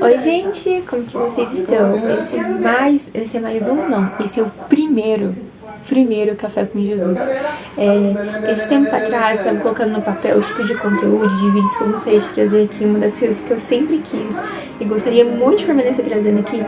Oi gente, como que vocês estão? Esse é mais um, não, esse é o primeiro Café com Jesus. Esse tempo atrás, eu estava colocando no papel o tipo de conteúdo, de vídeos que eu gostaria de trazer aqui. Uma das coisas que eu sempre quis e gostaria muito de permanecer trazendo aqui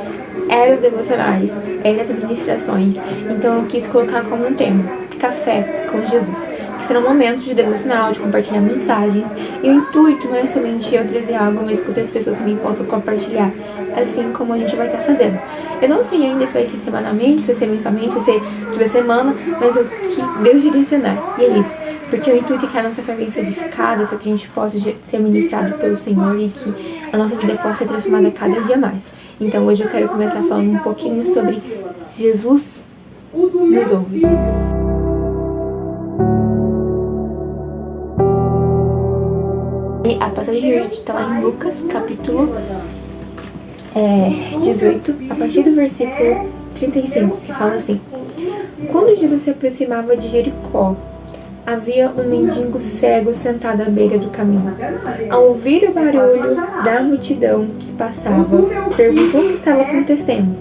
eram os devocionais, eram as administrações. Então eu quis colocar como um tema, Café com Jesus, que será um momento de devocional, de compartilhar mensagens. E o intuito não é somente eu trazer algo, mas que outras pessoas também possam compartilhar, assim como a gente vai estar fazendo. Eu não sei ainda se vai ser semanalmente, se vai ser mensalmente, se vai ser toda semana, mas o que Deus direcionar. E é isso. Porque o intuito é que a nossa fé venha ser edificada, para que a gente possa ser ministrado pelo Senhor e que a nossa vida possa ser transformada cada dia mais. Então hoje eu quero começar falando um pouquinho sobre Jesus nos ouve. A passagem de hoje está lá em Lucas, capítulo 18, a partir do versículo 35, que fala assim: Quando Jesus se aproximava de Jericó, havia um mendigo cego sentado à beira do caminho. Ao ouvir o barulho da multidão que passava, perguntou o que estava acontecendo.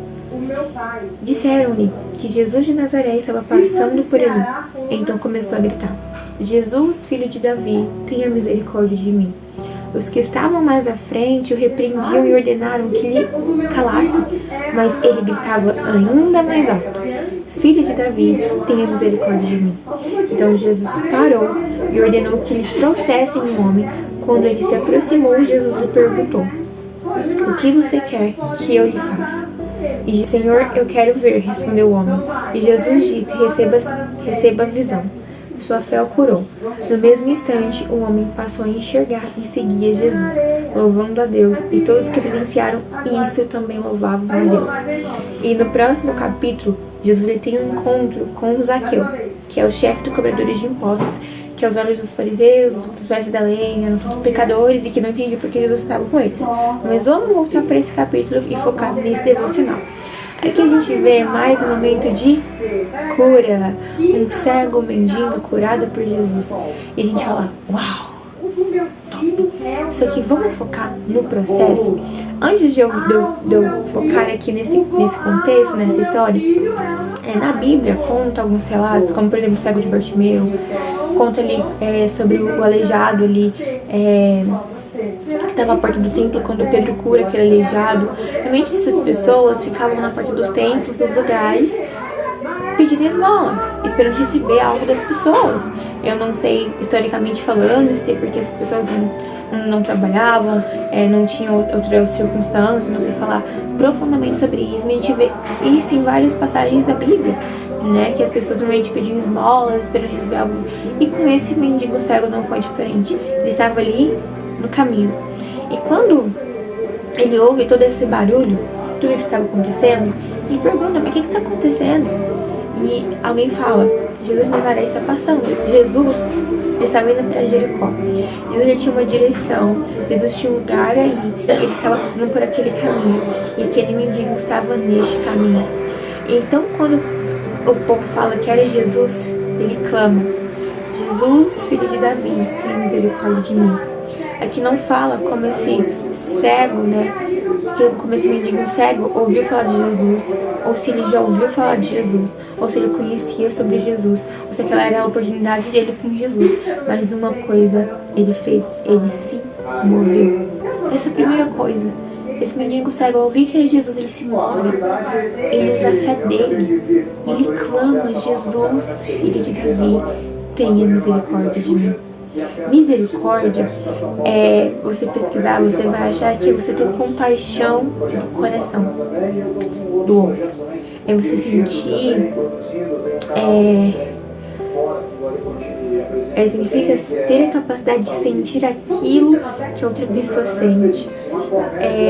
Disseram-lhe que Jesus de Nazaré estava passando por ali. Então começou a gritar: Jesus, filho de Davi, tenha misericórdia de mim. Os que estavam mais à frente o repreendiam e ordenaram que lhe calasse, mas ele gritava ainda mais alto: Filho de Davi, tenha misericórdia de mim. Então Jesus parou e ordenou que lhe trouxessem um homem. Quando ele se aproximou, Jesus lhe perguntou: O que você quer que eu lhe faça? E disse: Senhor, eu quero ver, respondeu o homem. E Jesus disse: Receba a visão. Sua fé o curou. No mesmo instante, o homem passou a enxergar e seguia Jesus, louvando a Deus, e todos que presenciaram isso também louvavam a Deus. E no próximo capítulo, Jesus tem um encontro com o Zaqueu, que é o chefe dos cobradores de impostos, que aos olhos dos fariseus, dos mestres da lei, eram todos pecadores e que não entendiam porque Jesus estava com eles. Mas vamos voltar para esse capítulo e focar nesse devocional. Aqui a gente vê mais um momento de cura, um cego mendigo curado por Jesus. E a gente fala: uau, top! Só que vamos focar no processo. Antes de eu focar aqui nesse contexto, nessa história, na Bíblia conta alguns relatos, como por exemplo o cego de Bartimeu, conta ali sobre o aleijado ali, que estava à porta do templo quando Pedro cura aquele aleijado. Realmente essas pessoas ficavam na porta dos templos, dos lugares, pedindo esmola, esperando receber algo das pessoas. Eu não sei historicamente falando se porque essas pessoas não trabalhavam, não tinham outras circunstâncias, não sei falar profundamente sobre isso, mas a gente vê isso em várias passagens da Bíblia, né, que as pessoas normalmente pediam esmolas, esperando receber algo. E com esse mendigo cego não foi diferente. Ele estava ali no caminho. E quando ele ouve todo esse barulho, tudo isso que estava acontecendo, ele pergunta: mas o que está acontecendo? E alguém fala: Jesus de Nazaré está passando. Jesus estava indo para Jericó. Jesus já tinha uma direção, Jesus tinha um lugar aí, ele estava passando por aquele caminho, e aquele mendigo estava neste caminho. Então quando o povo fala que era Jesus, ele clama: Jesus, filho de Davi, tenha misericórdia de mim. Aqui não fala como esse cego, né, como esse mendigo cego ouviu falar de Jesus, ou se ele já ouviu falar de Jesus, ou se ele conhecia sobre Jesus, ou se aquela era a oportunidade dele com Jesus. Mas uma coisa ele fez: ele se moveu. Essa é a primeira coisa. Esse mendigo cego, ao ouvir que é Jesus, ele se move, ele usa a fé dele, ele clama: Jesus, filho de Davi, tenha misericórdia de mim. Misericórdia você pesquisar, você vai achar que você tem compaixão do coração do outro. É você sentir, significa ter a capacidade de sentir aquilo que outra pessoa sente,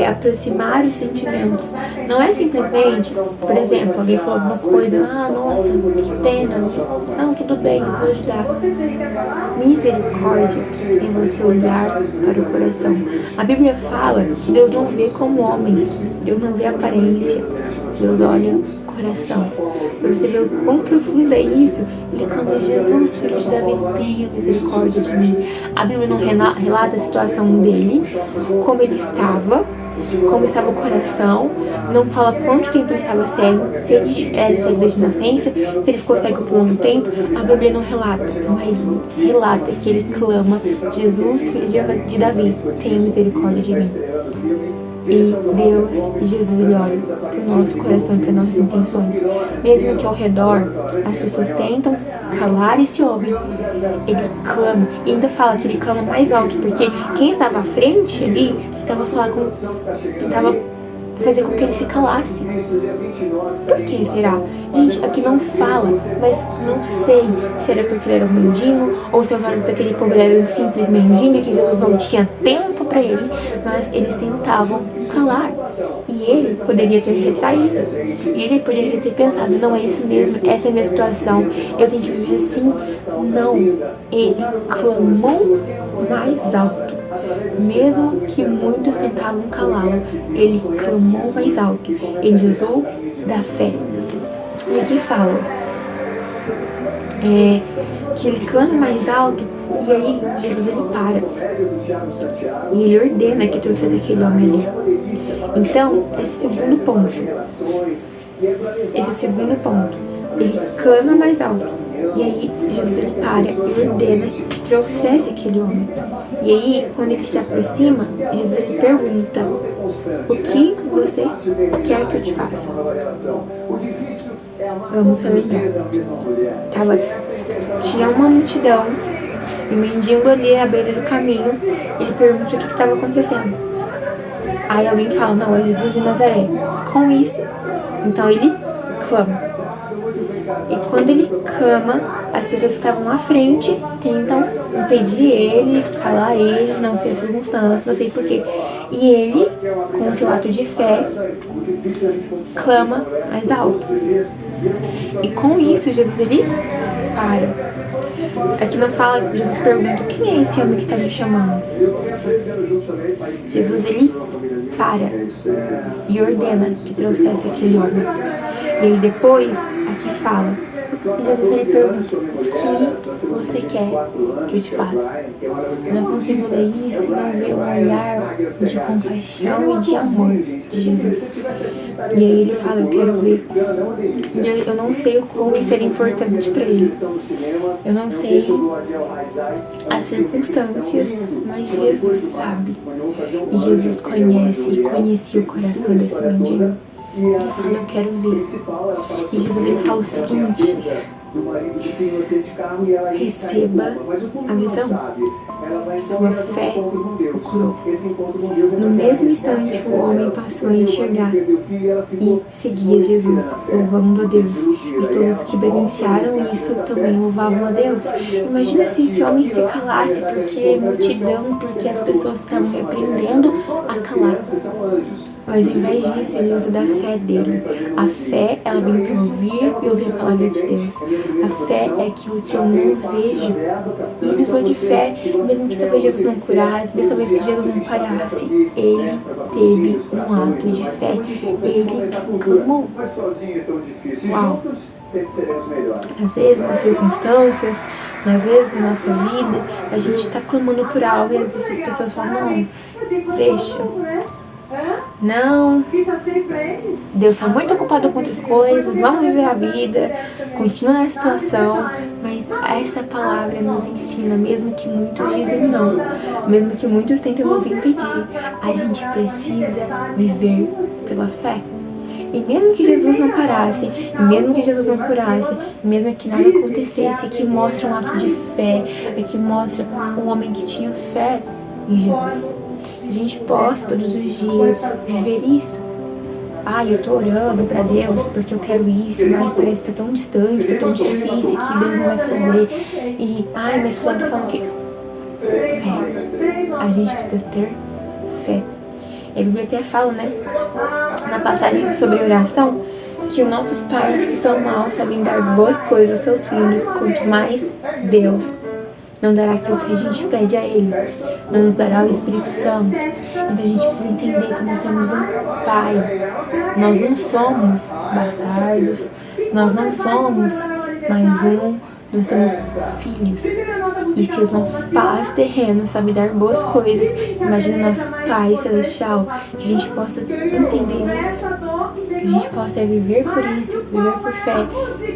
aproximar os sentimentos. Não é simplesmente, por exemplo, alguém falou alguma coisa: nossa, que pena, não, tudo bem, eu vou ajudar. Misericórdia é você olhar para o coração. A Bíblia fala que Deus não vê como homem, Deus não vê aparência, Deus olha o coração. Para você ver o quão profundo é isso, ele clama: Jesus, filho de Davi, tenha misericórdia de mim. A Bíblia não relata a situação dele, como ele estava, como estava o coração, não fala quanto tempo ele estava cego, se ele era cego desde nascença, se ele ficou cego por um tempo. A Bíblia não relata, mas relata que ele clama: Jesus, filho de Davi, tenha misericórdia de mim. E Deus e Jesus, ele olha para o nosso coração e para nossas intenções. Mesmo que ao redor as pessoas tentam calar esse homem, ele clama. E ainda fala que ele clama mais alto, porque quem estava à frente ali tentava fazer com que ele se calasse. Por que será? Gente, aqui não fala, mas não sei se era porque ele era um mendigo ou se os olhos daquele povo eram um simples mendigo, que Jesus não tinha tempo para ele, mas eles tentavam calar. E ele poderia ter retraído. E ele poderia ter pensado: não, é isso mesmo, essa é a minha situação, eu tenho que viver assim. Não, ele clamou mais alto. Mesmo que muitos tentavam calá-lo, ele clamou mais alto. Ele usou da fé. E aqui fala que ele clama mais alto, e aí Jesus ele para. E ele ordena que trouxesse aquele homem ali. Então, esse é o segundo ponto. Ele clama mais alto. E aí Jesus ele para e ordena que trouxesse aquele homem. E aí, quando ele se aproxima, Jesus ele pergunta: o que você quer que eu te faça? Vamos relembrar. Tinha uma multidão, e o mendigo ali à beira do caminho. Ele pergunta o que estava acontecendo. Aí alguém fala: não, é Jesus de Nazaré. Com isso, então ele clama. E quando ele clama, as pessoas que estavam à frente tentam impedir ele, calar ele, não sei as circunstâncias, não sei porquê. E ele, com o seu ato de fé, clama mais alto. E com isso, Jesus ele para. Aqui não fala, Jesus pergunta: quem é esse homem que está me chamando? Jesus ele para e ordena que trouxesse aquele homem. E aí depois, aqui fala, Jesus ele pergunta: o que você quer que eu te faça? Eu não consigo ler isso e não ver um olhar de compaixão e de amor de Jesus. E aí ele fala: eu quero ver. E eu não sei o como isso era importante para ele. Eu não sei as circunstâncias, mas Jesus sabe. E Jesus conhece e conhecia o coração desse mendigo. Ele fala: eu quero ver. E Jesus ele fala o seguinte: receba a visão. Sua fé o curou. No mesmo instante, o homem passou a enxergar e seguia Jesus, louvando a Deus. E todos que presenciaram isso também louvavam a Deus. Imagina se esse homem se calasse, porque multidão, porque as pessoas estavam repreendendo a calar. Mas ao invés disso, ele usa da fé dele. A fé, ela vem para ouvir e ouvir a palavra de Deus. A fé é aquilo que eu não vejo. E ele usou de fé, mesmo que talvez Jesus não curasse, mesmo talvez que Jesus não parasse, ele teve um ato de fé. Ele clamou. Uau! Às vezes, nas circunstâncias, às vezes na nossa vida, a gente está clamando por algo e às vezes as pessoas falam: não, deixa. Não, Deus está muito ocupado com outras coisas, vamos viver a vida, continua na situação. Mas essa palavra nos ensina, mesmo que muitos dizem não, mesmo que muitos tentem nos impedir, a gente precisa viver pela fé. E mesmo que Jesus não parasse, e mesmo que Jesus não curasse, mesmo que nada acontecesse, que mostra um ato de fé, que mostra um homem que tinha fé em Jesus. A gente possa todos os dias viver isso. Eu tô orando pra Deus porque eu quero isso, mas parece que tá tão distante, tá tão difícil que Deus não vai fazer. E, mas fulano tá falando que... Fé. A gente precisa ter fé. E a Bíblia até fala, né, na passagem sobre oração, que os nossos pais que são maus sabem dar boas coisas aos seus filhos, quanto mais Deus não dará aquilo que a gente pede a Ele, não nos dará o Espírito Santo. Então a gente precisa entender que nós temos um Pai. Nós não somos bastardos, nós não somos mais um, nós somos filhos. E se os nossos pais terrenos sabem dar boas coisas, imagina o nosso Pai Celestial, que a gente possa entender isso, que a gente possa viver por isso, viver por fé,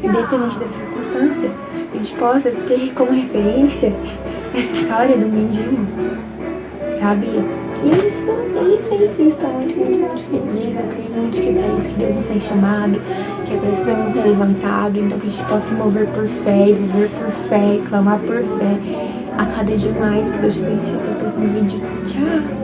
independente da circunstância, que a gente possa ter como referência essa história do mendigo, sabe? E é isso. Eu estou muito feliz. Eu creio muito que é para isso que Deus nos tem chamado, que é para isso que Deus nos tem levantado. Então que a gente possa se mover por fé, viver por fé, clamar por fé a cada dia mais. Que Deus te abençoe. Até o próximo vídeo. Tchau!